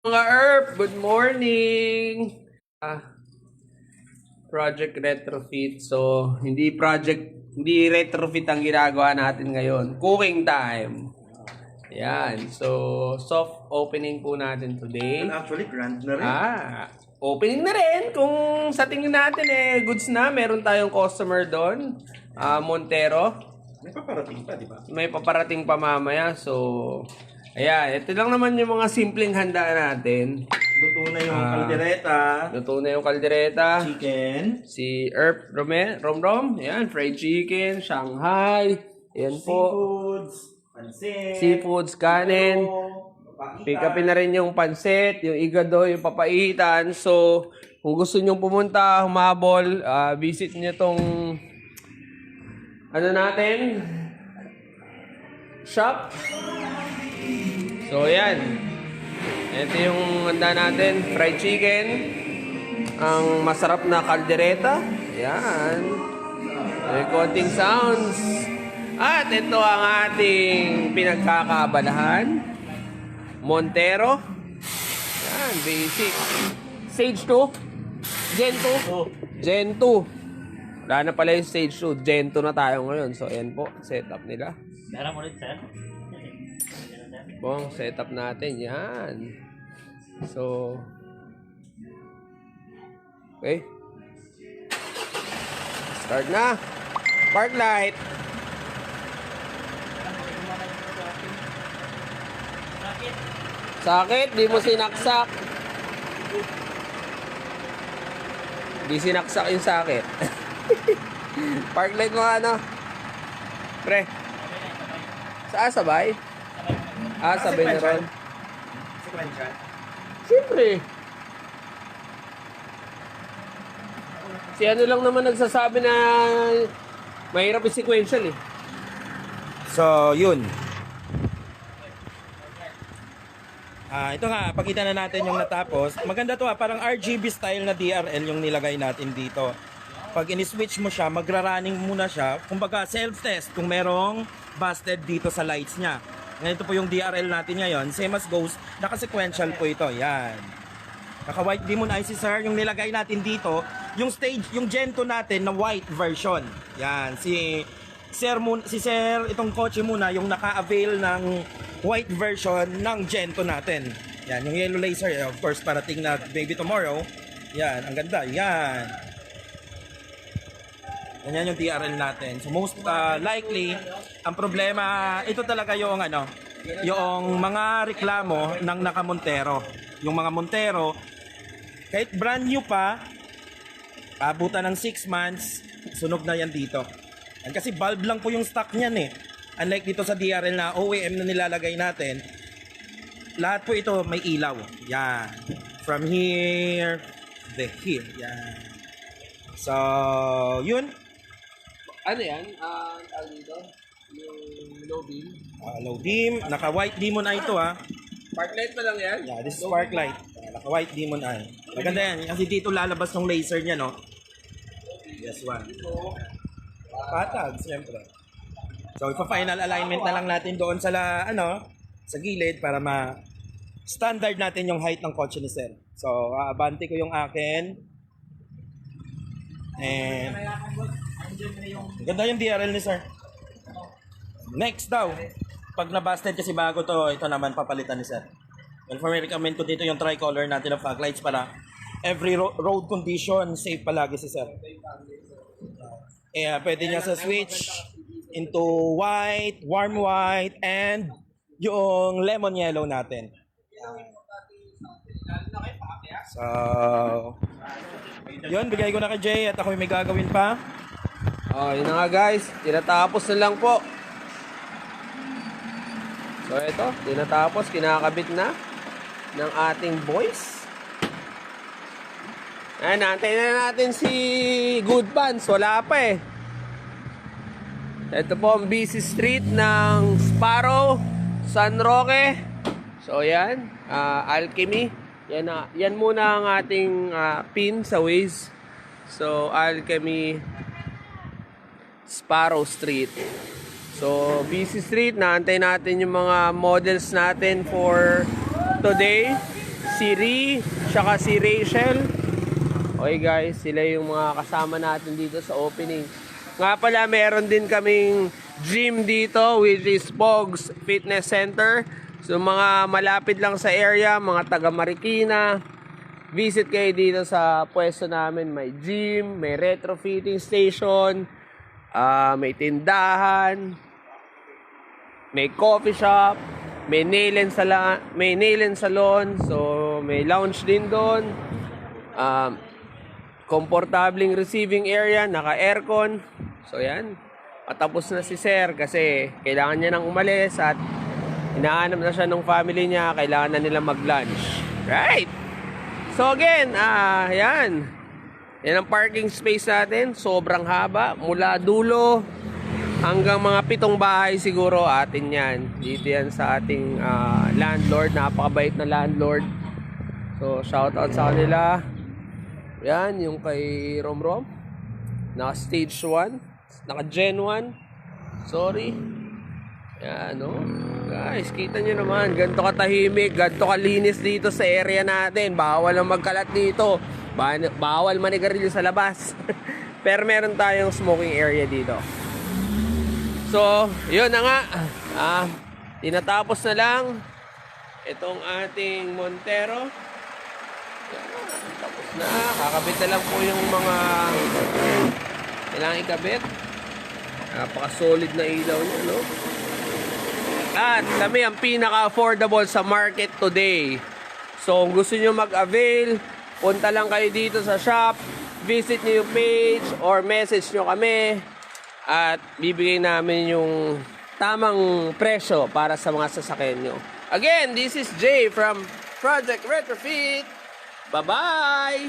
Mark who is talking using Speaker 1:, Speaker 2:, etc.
Speaker 1: Mga Erp, good morning! Project retrofit. So, hindi retrofit ang ginagawa natin ngayon. Cooking time. Yan. So, soft opening po natin today.
Speaker 2: Actually, grand na rin.
Speaker 1: Opening na rin. Kung sa tingin natin goods na. Meron tayong customer doon. Montero.
Speaker 2: May paparating pa, di ba?
Speaker 1: May paparating pa mamaya. So, ayan. Ito lang naman yung mga simpleng handa natin.
Speaker 2: Luto na yung kaldereta.
Speaker 1: Luto na yung kaldereta.
Speaker 2: Chicken.
Speaker 1: Si Erp Romrom. Ayan. Fried chicken. Shanghai. Ayan po.
Speaker 2: Seafoods. Pansit.
Speaker 1: Seafoods, kanin. Pick upin na rin yung pansit, yung igado, yung papaitan. So, kung gusto nyo pumunta, humabol, visit nyo tong ano natin? Shop. So, yan. Ito yung handa natin. Fried chicken. Ang masarap na kaldereta. Yan. May konting sounds. At ito ang ating pinagkakabalahan. Montero. Yan, basic. Stage 2. Gen 2. Gen 2. Wala na pala yung stage 2. Gen 2 na tayo ngayon. So, ayan po. Setup nila.
Speaker 3: Meron ulit, sir.
Speaker 1: Bong, setup natin. Yan. So, okay. Start na. Park light. Sakit, di mo sinaksak. Di sinaksak yung sakit. Park light mo ano? Pre. Sabay? Sabay na ron.
Speaker 2: Sequential.
Speaker 1: Siyempre. Si ano lang naman nagsasabi na mahirap yung sequential eh.
Speaker 2: So, yun. Ito nga, pakita na natin yung natapos. Maganda to parang RGB style na DRL yung nilagay natin dito. Pag in-switch mo siya, magra-running muna siya. Kumbaga, self-test kung merong busted dito sa lights niya. Ganito po yung DRL natin ngayon. Same as Ghost, naka-sequential po ito. Yan. Naka-white demon IC, sir. Yung nilagay natin dito, yung stage, yung Gen 2 natin na white version. Yan. Si Sir, itong kotse muna, yung naka-avail ng white version ng Gen 2 natin. Yan, yung yellow laser, of course, parating na baby tomorrow. Yan, ang ganda. Yan. Yan yung DRL natin. So most likely, ang problema, ito talaga yung yung mga reklamo ng naka-Montero. Yung mga Montero, kahit brand new pa, abutan ng 6 months, sunog na yan dito. Yan, kasi bulb lang po yung stock niyan eh. Unlike dito sa DRL na OEM na nilalagay natin, lahat po ito may ilaw. Yan. From here, here. Yan. So, yun.
Speaker 1: Ano yan? Dito? Yung low beam?
Speaker 2: Low beam. Naka-white demon eye ito
Speaker 1: Park light pa lang yan?
Speaker 2: Yeah, this is spark light. Naka-white demon eye. Maganda yan. Kasi dito lalabas ng laser niya, no? Yes, one. Patag, siyempre. So, ipa-final alignment na lang natin doon sa sa gilid para standard natin yung height ng kotse ni Sir. So, aabante ko yung akin. And ganda yung DRL ni Sir. Next daw. Pag nabasted kasi bago to, ito naman papalitan ni Sir. Well, for me, recommend ko dito yung tricolor natin ng fog lights para every road condition, safe palagi si Sir. Pwede niya sa switch into white, warm white, and yung lemon yellow natin. So, yun, bigay ko na kay Jay at ako may gagawin pa.
Speaker 1: Yun na nga guys. Tinatapos na lang po. So ito, tinatapos. Kinakabit na ng ating boys. Ayan, naantay na natin si Good Pants. Wala pa eh. Ito po ang busy street ng Sparrow, San Roque. So yan, Alchemy. Yan muna ang ating pin sa Waze. So Alchemy Sparrow Street. So busy street, naantay natin yung mga models natin for today. si Ree, saka si Rachel. Okay guys, sila yung mga kasama natin dito sa opening. Nga pala, meron din kaming gym dito, which is Pogs Fitness Center. So mga malapit lang sa area, mga taga Marikina, visit kayo dito sa pwesto namin. May gym, may retrofitting station, may tindahan, may coffee shop, may nail and salon, so may lounge din doon. Komportabling receiving area, naka-aircon. So yan, patapos na si Sir kasi kailangan niya nang umalis at hinahanap na siya ng family niya, kailangan na nila mag-lunch. Right! So again, yan. Yan ang parking space natin, sobrang haba, mula dulo hanggang mga 7 bahay siguro atin yan. Dito yan sa ating landlord, napakabait na landlord. So shoutout sa kanila. Yan, yung kay Romrom. Naka stage 1. Naka gen 1. Sorry. Yan, no? Guys, kita nyo naman. Ganito katahimik. Ganito kalinis dito sa area natin. Bawal ang magkalat dito. Bawal manigarilyo sa labas. Pero meron tayong smoking area dito. So, yun na nga. Tinatapos na lang itong ating Montero. Tapos na, kakabit na lang po yung mga kailangan ikabit. Napaka-solid na ilaw niya, no? At kami ang pinaka-affordable sa market today. So, kung gusto nyo mag-avail, punta lang kayo dito sa shop, visit nyo yung page, or message nyo kami, at bibigay namin yung tamang presyo para sa mga sasakyan nyo. Again, this is Jay from Project Retrofit. Bye-bye!